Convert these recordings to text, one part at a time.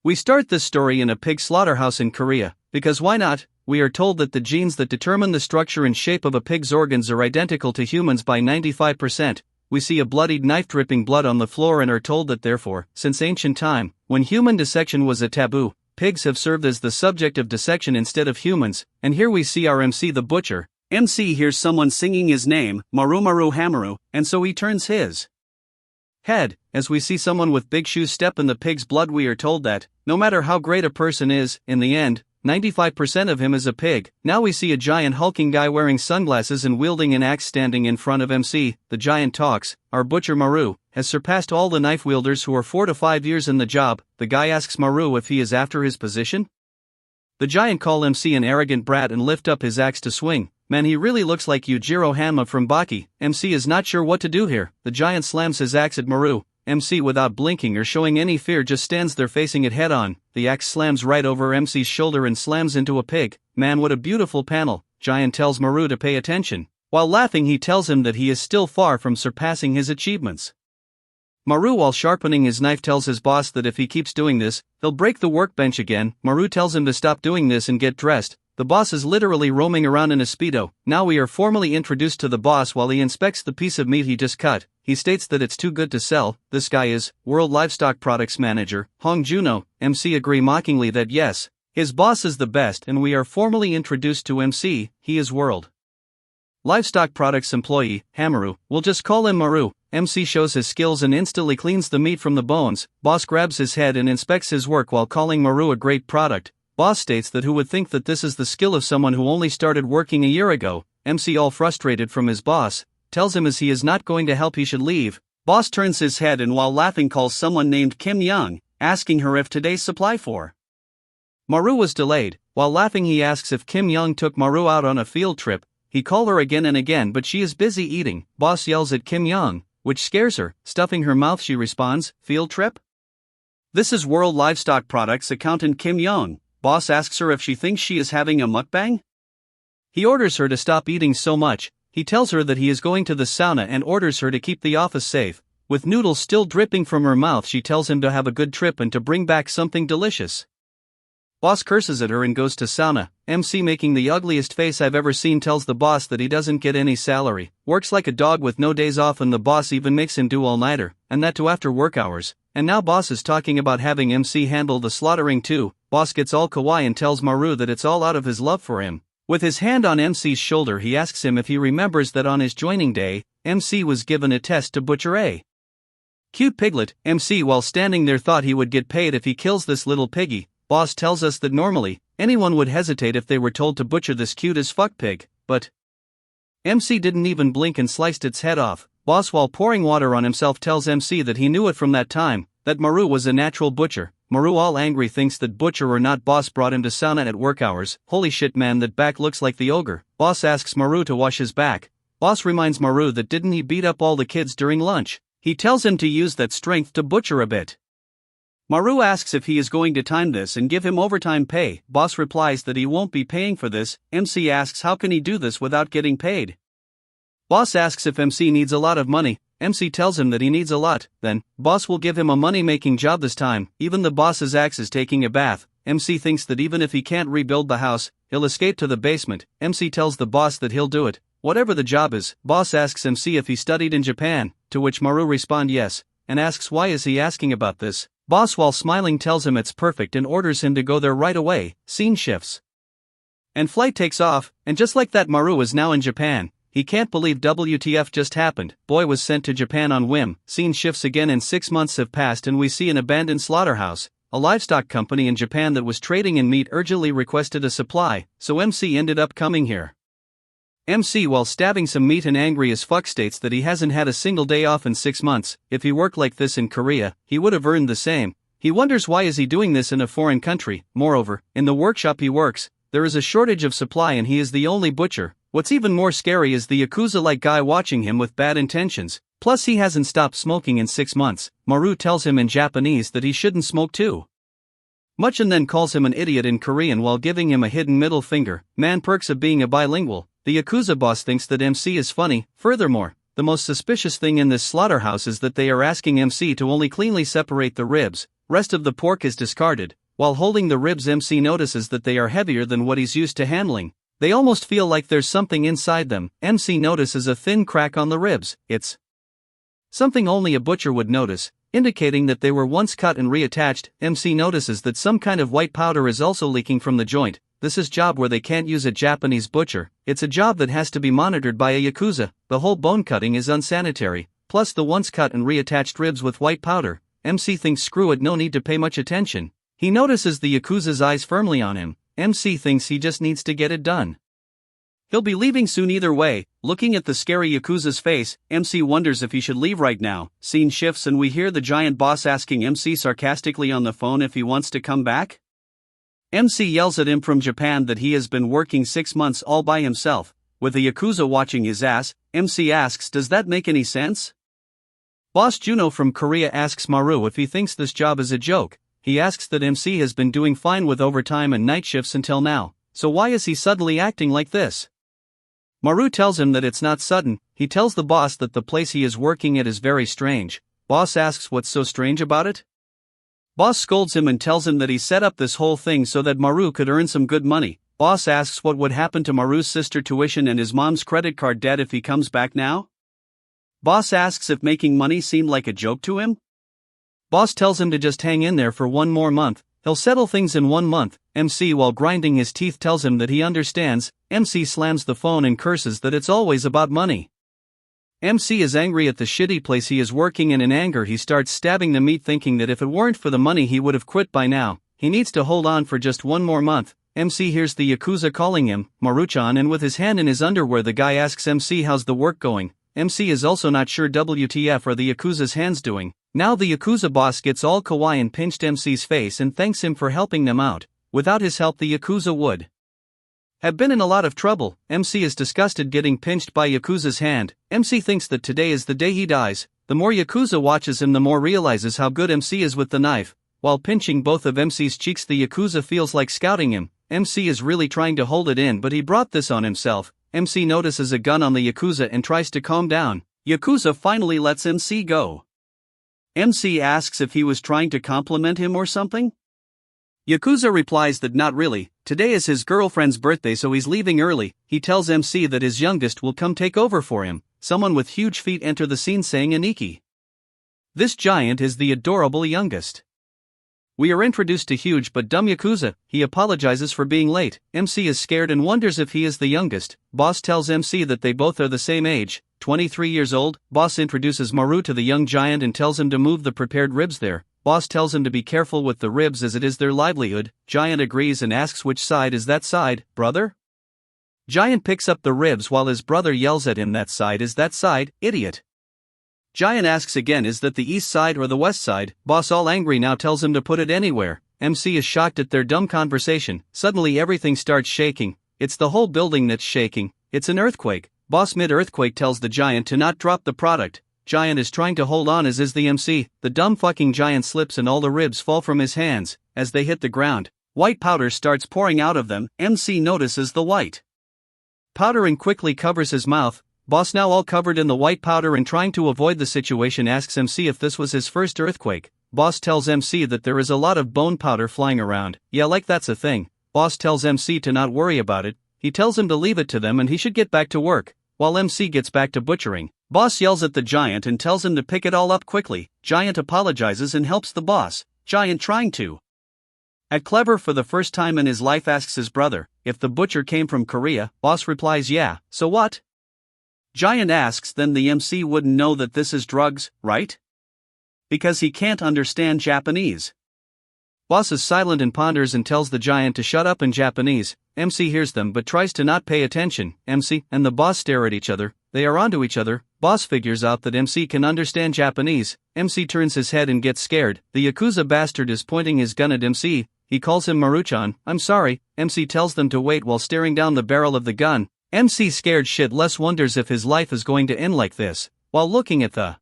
We start this story in a pig slaughterhouse in Korea, because why not? We are told that the genes that determine the structure and shape of a pig's organs are identical to humans by 95%. We see a bloodied knife dripping blood on the floor and are told that therefore, since ancient time, when human dissection was a taboo, pigs have served as the subject of dissection instead of humans. And here we see our MC the butcher. MC hears someone singing his name, Maru Maru Hamaru, and so he turns his head. As we see someone with big shoes step in the pig's blood, we are told that, no matter how great a person is, in the end, 95% of him is a pig. Now we see a giant hulking guy wearing sunglasses and wielding an axe standing in front of MC. The giant talks. Our butcher Maru has surpassed all the knife wielders who are 4 to 5 years in the job. The guy asks Maru if he is after his position. The giant call MC an arrogant brat and lift up his axe to swing. Man, he really looks like Yujiro Hanma from Baki. MC is not sure what to do here. The giant slams his axe at Maru. MC, without blinking or showing any fear, just stands there facing it head on. The axe slams right over MC's shoulder and slams into a pig. Man, what a beautiful panel. Giant tells Maru to pay attention. While laughing, he tells him that he is still far from surpassing his achievements. Maru, while sharpening his knife, tells his boss that if he keeps doing this, he'll break the workbench again. Maru tells him to stop doing this and get dressed. The boss is literally roaming around in a Speedo. Now we are formally introduced to the boss while he inspects the piece of meat he just cut. He states that it's too good to sell. This guy is World Livestock Products Manager, Hong Juno. MC agree mockingly that yes, his boss is the best, and we are formally introduced to MC. He is World Livestock Products Employee, Hamaru. We'll just call him Maru. MC shows his skills and instantly cleans the meat from the bones. Boss grabs his head and inspects his work while calling Maru a great product. Boss states that who would think that this is the skill of someone who only started working a year ago. MC, all frustrated from his boss, tells him as he is not going to help he should leave. Boss turns his head and while laughing calls someone named Kim Young, asking her if today's supply for Maru was delayed. While laughing, he asks if Kim Young took Maru out on a field trip. He called her again and again, but she is busy eating. Boss yells at Kim Young, which scares her. Stuffing her mouth, she responds, "Field trip?" This is World Livestock Products accountant Kim Young. Boss asks her if she thinks she is having a mukbang. He orders her to stop eating so much. He tells her that he is going to the sauna and orders her to keep the office safe. With noodles still dripping from her mouth, she tells him to have a good trip and to bring back something delicious. Boss curses at her and goes to sauna. MC, making the ugliest face I've ever seen, tells the boss that he doesn't get any salary, works like a dog with no days off, and the boss even makes him do all-nighter, and that too after work hours. And now boss is talking about having MC handle the slaughtering too. Boss gets all kawaii and tells Maru that it's all out of his love for him. With his hand on MC's shoulder, he asks him if he remembers that on his joining day, MC was given a test to butcher a cute piglet. MC, while standing there, thought he would get paid if he kills this little piggy. Boss tells us that normally, anyone would hesitate if they were told to butcher this cute as fuck pig, but MC didn't even blink and sliced its head off. Boss, while pouring water on himself, tells MC that he knew it from that time, that Maru was a natural butcher. Maru, all angry, thinks that butcher or not, boss brought him to sauna at work hours. Holy shit, man, that back looks like the ogre. Boss asks Maru to wash his back. Boss reminds Maru that didn't he beat up all the kids during lunch? He tells him to use that strength to butcher a bit. Maru asks if he is going to time this and give him overtime pay. Boss replies that he won't be paying for this. MC asks how can he do this without getting paid. Boss asks if MC needs a lot of money. MC tells him that he needs a lot. Then, boss will give him a money-making job this time. Even the boss's axe is taking a bath. MC thinks that even if he can't rebuild the house, he'll escape to the basement. MC tells the boss that he'll do it, whatever the job is. Boss asks MC if he studied in Japan, to which Maru responds yes, and asks why is he asking about this. Boss, while smiling, tells him it's perfect and orders him to go there right away. Scene shifts and flight takes off, and just like that, Maru is now in Japan. He can't believe WTF just happened. Boy was sent to Japan on whim. Scene shifts again and 6 months have passed and we see an abandoned slaughterhouse. A livestock company in Japan that was trading in meat urgently requested a supply, so MC ended up coming here. MC, while stabbing some meat and angry as fuck, states that he hasn't had a single day off in 6 months. If he worked like this in Korea, he would have earned the same. He wonders why is he doing this in a foreign country. Moreover, in the workshop he works, there is a shortage of supply and he is the only butcher. What's even more scary is the Yakuza-like guy watching him with bad intentions. Plus he hasn't stopped smoking in 6 months. Maru tells him in Japanese that he shouldn't smoke too much and then calls him an idiot in Korean while giving him a hidden middle finger. Man, perks of being a bilingual. The Yakuza boss thinks that MC is funny. Furthermore, the most suspicious thing in this slaughterhouse is that they are asking MC to only cleanly separate the ribs. Rest of the pork is discarded. While holding the ribs, MC notices that they are heavier than what he's used to handling. They almost feel like there's something inside them. MC notices a thin crack on the ribs. It's something only a butcher would notice, indicating that they were once cut and reattached. MC notices that some kind of white powder is also leaking from the joint. This is a job where they can't use a Japanese butcher. It's a job that has to be monitored by a yakuza. The whole bone cutting is unsanitary, plus the once cut and reattached ribs with white powder. MC thinks screw it, no need to pay much attention. He notices the yakuza's eyes firmly on him. MC thinks he just needs to get it done. He'll be leaving soon either way. Looking at the scary yakuza's face, MC wonders if he should leave right now. Scene shifts and we hear the giant boss asking MC sarcastically on the phone if he wants to come back. MC yells at him from Japan that he has been working 6 months all by himself, with the yakuza watching his ass. MC asks, does that make any sense? Boss Juno from Korea asks Maru if he thinks this job is a joke. He asks that MC has been doing fine with overtime and night shifts until now, so why is he suddenly acting like this? Maru tells him that it's not sudden. He tells the boss that the place he is working at is very strange. Boss asks what's so strange about it? Boss scolds him and tells him that he set up this whole thing so that Maru could earn some good money. Boss asks what would happen to Maru's sister tuition and his mom's credit card debt if he comes back now? Boss asks if making money seemed like a joke to him? Boss tells him to just hang in there for one more month. He'll settle things in 1 month. MC, while grinding his teeth, tells him that he understands. MC slams the phone and curses that it's always about money. MC is angry at the shitty place he is working, and in anger he starts stabbing the meat, thinking that if it weren't for the money he would have quit by now. He needs to hold on for just 1 more month. MC hears the yakuza calling him, Maruchan, and with his hand in his underwear the guy asks MC how's the work going. MC is also not sure WTF are the yakuza's hands doing. Now the yakuza boss gets all kawaii and pinched MC's face and thanks him for helping them out. Without his help the yakuza would have been in a lot of trouble. MC is disgusted getting pinched by yakuza's hand. MC thinks that today is the day he dies. The more yakuza watches him, the more realizes how good MC is with the knife. While pinching both of MC's cheeks, the yakuza feels like scouting him. MC is really trying to hold it in, but he brought this on himself. MC notices a gun on the yakuza and tries to calm down. Yakuza finally lets MC go. MC asks if he was trying to compliment him or something? Yakuza replies that not really. Today is his girlfriend's birthday, so he's leaving early. He tells MC that his youngest will come take over for him. Someone with huge feet enter the scene saying Aniki. This giant is the adorable youngest. We are introduced to huge but dumb yakuza. He apologizes for being late. MC is scared and wonders if he is the youngest. Boss tells MC that they both are the same age, 23 years old. Boss introduces Maru to the young giant and tells him to move the prepared ribs there. Boss tells him to be careful with the ribs as it is their livelihood. Giant agrees and asks which side is that side, brother? Giant picks up the ribs while his brother yells at him, that side is that side, idiot. Giant asks again, is that the east side or the west side? Boss, all angry now, tells him to put it anywhere. MC is shocked at their dumb conversation. Suddenly everything starts shaking. It's the whole building that's shaking. It's an earthquake. Boss mid-earthquake tells the giant to not drop the product. Giant is trying to hold on, as is the MC. The dumb fucking giant slips and all the ribs fall from his hands. As they hit the ground, white powder starts pouring out of them. MC notices the white powder and quickly covers his mouth. Boss, now all covered in the white powder and trying to avoid the situation, asks MC if this was his first earthquake. Boss tells MC that there is a lot of bone powder flying around. Yeah, like that's a thing. Boss tells MC to not worry about it. He tells him to leave it to them and he should get back to work. While MC gets back to butchering, Boss yells at the giant and tells him to pick it all up quickly. Giant apologizes and helps the boss. Giant, trying to act clever for the first time in his life, asks his brother if the butcher came from Korea. Boss replies yeah, so what? Giant asks then the MC wouldn't know that this is drugs, right? Because he can't understand Japanese. Boss is silent and ponders and tells the giant to shut up in Japanese. MC hears them but tries to not pay attention. MC and the boss stare at each other. They are onto each other. Boss figures out that MC can understand Japanese. MC turns his head and gets scared. The yakuza bastard is pointing his gun at MC. He calls him Maruchan. I'm sorry. MC tells them to wait while staring down the barrel of the gun. MC, scared shitless, wonders if his life is going to end like this. While looking at the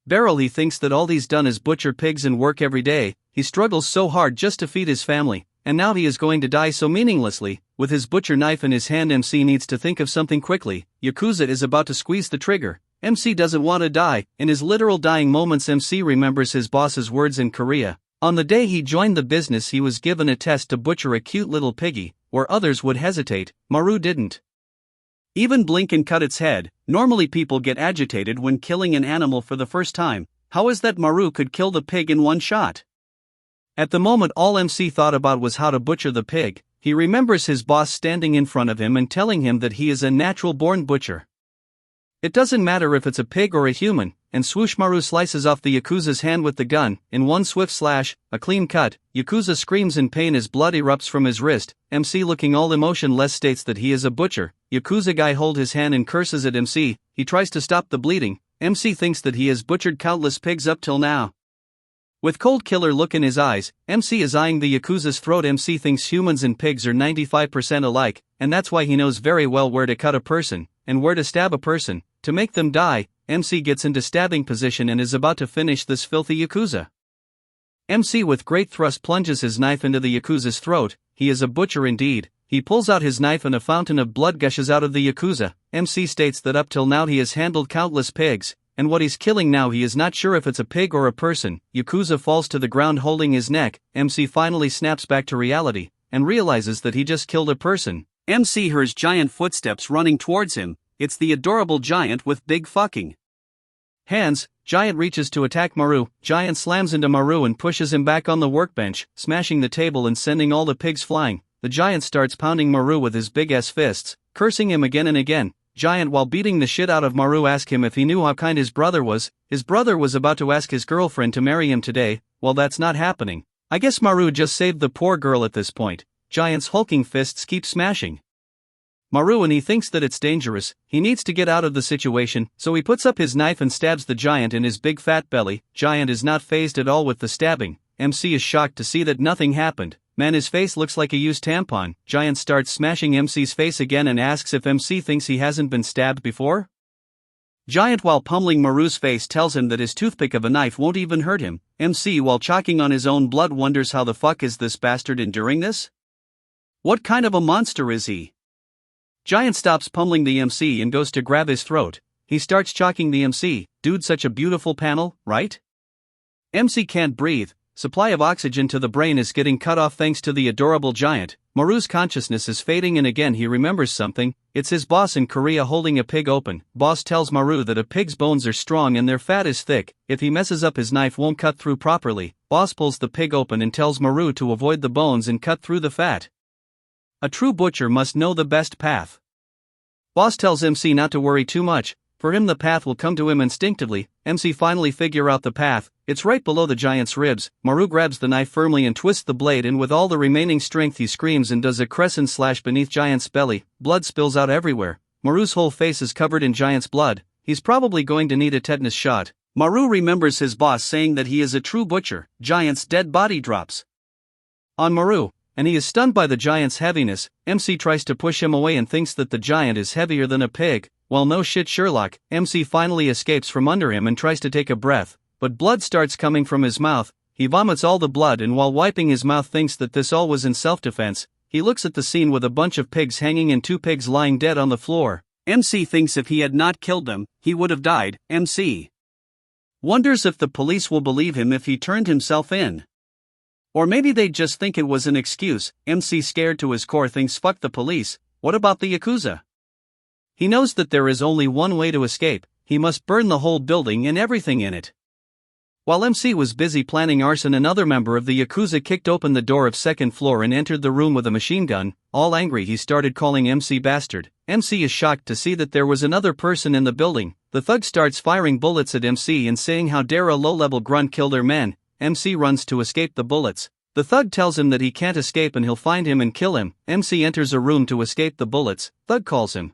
barrel, he thinks that all he's done is butcher pigs and work every day. He struggles so hard just to feed his family, and now he is going to die so meaninglessly. With his butcher knife in his hand, MC needs to think of something quickly. Yakuza is about to squeeze the trigger. MC doesn't want to die. In his literal dying moments, MC remembers his boss's words in Korea. On the day he joined the business, he was given a test to butcher a cute little piggy, where others would hesitate. Maru didn't even blink and cut its head. Normally people get agitated when killing an animal for the first time. How is that Maru could kill the pig in one shot? At the moment all MC thought about was how to butcher the pig. He remembers his boss standing in front of him and telling him that he is a natural-born butcher. It doesn't matter if it's a pig or a human, and swoosh, Maru slices off the Yakuza's hand with the gun. In one swift slash, a clean cut, Yakuza screams in pain as blood erupts from his wrist. MC, looking all emotionless, states that he is a butcher. Yakuza guy holds his hand and curses at MC. He tries to stop the bleeding. MC thinks that he has butchered countless pigs up till now. With cold killer look in his eyes, MC is eyeing the Yakuza's throat. MC thinks humans and pigs are 95% alike, and that's why he knows very well where to cut a person, and where to stab a person, to make them die. MC gets into stabbing position and is about to finish this filthy Yakuza. MC with great thrust plunges his knife into the Yakuza's throat. He is a butcher indeed. He pulls out his knife and a fountain of blood gushes out of the Yakuza. MC states that up till now he has handled countless pigs, and what he's killing now he is not sure if it's a pig or a person. Yakuza falls to the ground holding his neck. MC finally snaps back to reality, and realizes that he just killed a person. MC hears giant footsteps running towards him. It's the adorable giant with big fucking hands. Giant reaches to attack Maru. Giant slams into Maru and pushes him back on the workbench, smashing the table and sending all the pigs flying. The giant starts pounding Maru with his big ass fists, cursing him again and again. Giant, while beating the shit out of Maru, asks him if he knew how kind his brother was. His brother was about to ask his girlfriend to marry him today. Well, that's not happening. I guess Maru just saved the poor girl at this point. Giant's hulking fists keep smashing Maru and he thinks that it's dangerous. He needs to get out of the situation, so he puts up his knife and stabs the giant in his big fat belly. Giant is not fazed at all with the stabbing. MC is shocked to see that nothing happened. Man, his face looks like a used tampon. Giant starts smashing MC's face again and asks if MC thinks he hasn't been stabbed before. Giant, while pummeling Maru's face, tells him that his toothpick of a knife won't even hurt him. MC, while choking on his own blood, wonders how the fuck is this bastard enduring this? What kind of a monster is he? Giant stops pummeling the MC and goes to grab his throat. He starts choking the MC. Dude, such a beautiful panel, right? MC can't breathe. Supply of oxygen to the brain is getting cut off thanks to the adorable giant. Maru's consciousness is fading and again he remembers something. It's his boss in Korea holding a pig open. Boss tells Maru that a pig's bones are strong and their fat is thick. If he messes up, his knife won't cut through properly. Boss pulls the pig open and tells Maru to avoid the bones and cut through the fat. A true butcher must know the best path. Boss tells MC not to worry too much. For him the path will come to him instinctively. MC finally figure out the path. It's right below the giant's ribs. Maru grabs the knife firmly and twists the blade, and with all the remaining strength he screams and does a crescent slash beneath giant's belly. Blood spills out everywhere. Maru's whole face is covered in giant's blood. He's probably going to need a tetanus shot. Maru remembers his boss saying that he is a true butcher. Giant's dead body drops on Maru, and he is stunned by the giant's heaviness. MC tries to push him away and thinks that the giant is heavier than a pig. Well, no shit, Sherlock. MC finally escapes from under him and tries to take a breath, but blood starts coming from his mouth. He vomits all the blood and while wiping his mouth thinks that this all was in self-defense. He looks at the scene with a bunch of pigs hanging and 2 pigs lying dead on the floor. MC thinks if he had not killed them, he would have died. MC wonders if the police will believe him if he turned himself in. Or maybe they'd just think it was an excuse. MC, scared to his core, thinks fuck the police. What about the Yakuza? He knows that there is only one way to escape. He must burn the whole building and everything in it. While MC was busy planning arson, another member of the Yakuza kicked open the door of second floor and entered the room with a machine gun. All angry, he started calling MC bastard. MC is shocked to see that there was another person in the building. The thug starts firing bullets at MC and saying how dare a low-level grunt kill their men. MC runs to escape the bullets. The thug tells him that he can't escape and he'll find him and kill him. MC enters a room to escape the bullets. Thug calls him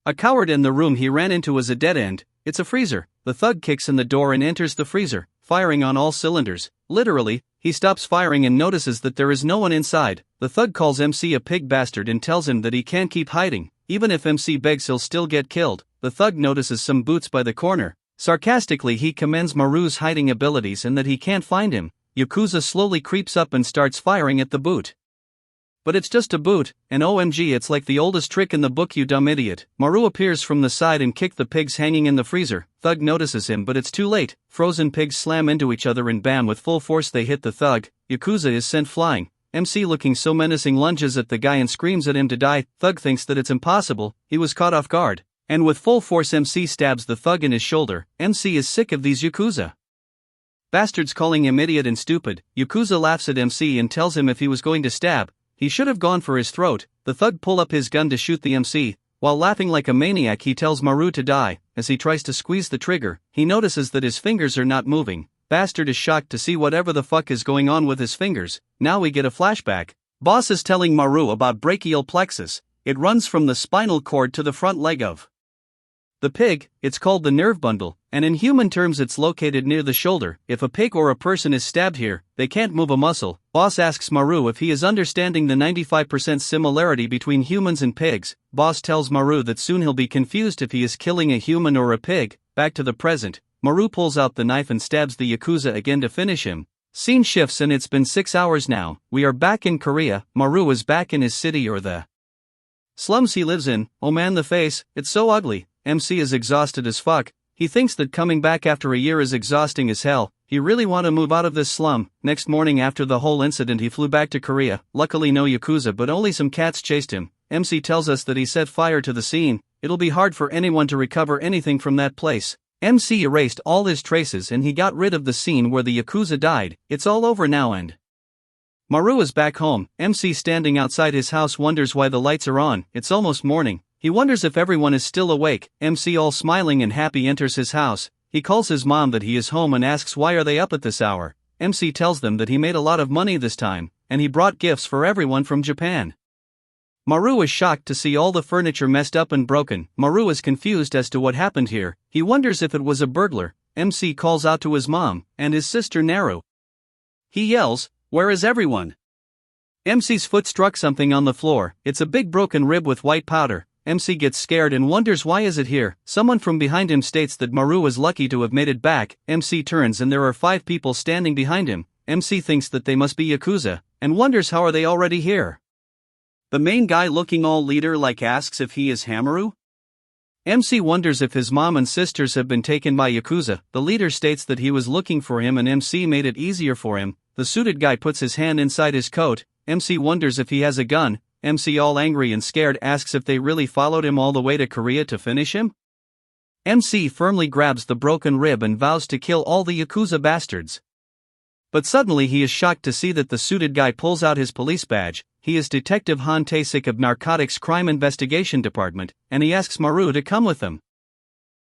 a coward, and the room he ran into was a dead end. It's a freezer. The thug kicks in the door and enters the freezer, firing on all cylinders. Literally, he stops firing and notices that there is no one inside. The thug calls MC a pig bastard and tells him that he can't keep hiding. Even if MC begs, he'll still get killed. The thug notices some boots by the corner. Sarcastically, he commends Maru's hiding abilities and that he can't find him. Yakuza slowly creeps up and starts firing at the boot. But it's just a boot, and OMG, it's like the oldest trick in the book, you dumb idiot. Maru appears from the side and kicks the pigs hanging in the freezer. Thug notices him, but it's too late. Frozen pigs slam into each other and bam, with full force they hit the thug. Yakuza is sent flying. MC, looking so menacing, lunges at the guy and screams at him to die. Thug thinks that it's impossible, he was caught off guard. And with full force MC stabs the thug in his shoulder. MC is sick of these Yakuza bastards calling him idiot and stupid. Yakuza laughs at MC and tells him if he was going to stab, he should have gone for his throat. The thug pull up his gun to shoot the MC. While laughing like a maniac, he tells Maru to die. As he tries to squeeze the trigger, he notices that his fingers are not moving. Bastard is shocked to see whatever the fuck is going on with his fingers. Now we get a flashback. Boss is telling Maru about brachial plexus. It runs from the spinal cord to the front leg of the pig. It's called the nerve bundle, and in human terms it's located near the shoulder. If a pig or a person is stabbed here, they can't move a muscle. Boss asks Maru if he is understanding the 95% similarity between humans and pigs. Boss tells Maru that soon he'll be confused if he is killing a human or a pig. Back to the present. Maru pulls out the knife and stabs the Yakuza again to finish him. Scene shifts and it's been 6 hours now. We are back in Korea. Maru is back in his city or the slums he lives in. Oh man, the face, it's so ugly. MC is exhausted as fuck. He thinks that coming back after a year is exhausting as hell. He really want to move out of this slum. Next morning after the whole incident he flew back to Korea. Luckily no Yakuza, but only some cats chased him. MC tells us that he set fire to the scene. It'll be hard for anyone to recover anything from that place. MC erased all his traces and he got rid of the scene where the Yakuza died. It's all over now and Maru is back home. MC standing outside his house wonders why the lights are on. It's almost morning. He wonders if everyone is still awake. MC, all smiling and happy, enters his house. He calls his mom that he is home and asks why are they up at this hour. MC tells them that he made a lot of money this time, and he brought gifts for everyone from Japan. Maru is shocked to see all the furniture messed up and broken. Maru is confused as to what happened here. He wonders if it was a burglar. MC calls out to his mom and his sister Naru. He yells, "Where is everyone?" MC's foot struck something on the floor. It's a big broken rib with white powder. MC gets scared and wonders why is it here. Someone from behind him states that Maru is lucky to have made it back. MC turns and there are 5 people standing behind him. MC thinks that they must be Yakuza, and wonders how are they already here. The main guy, looking all leader-like, asks if he is Hamaru. MC wonders if his mom and sisters have been taken by Yakuza. The leader states that he was looking for him and MC made it easier for him. The suited guy puts his hand inside his coat. MC wonders if he has a gun. MC, all angry and scared, asks if they really followed him all the way to Korea to finish him. MC firmly grabs the broken rib and vows to kill all the Yakuza bastards. But suddenly he is shocked to see that the suited guy pulls out his police badge. He is Detective Han Tae-sik of Narcotics Crime Investigation Department, and he asks Maru to come with them.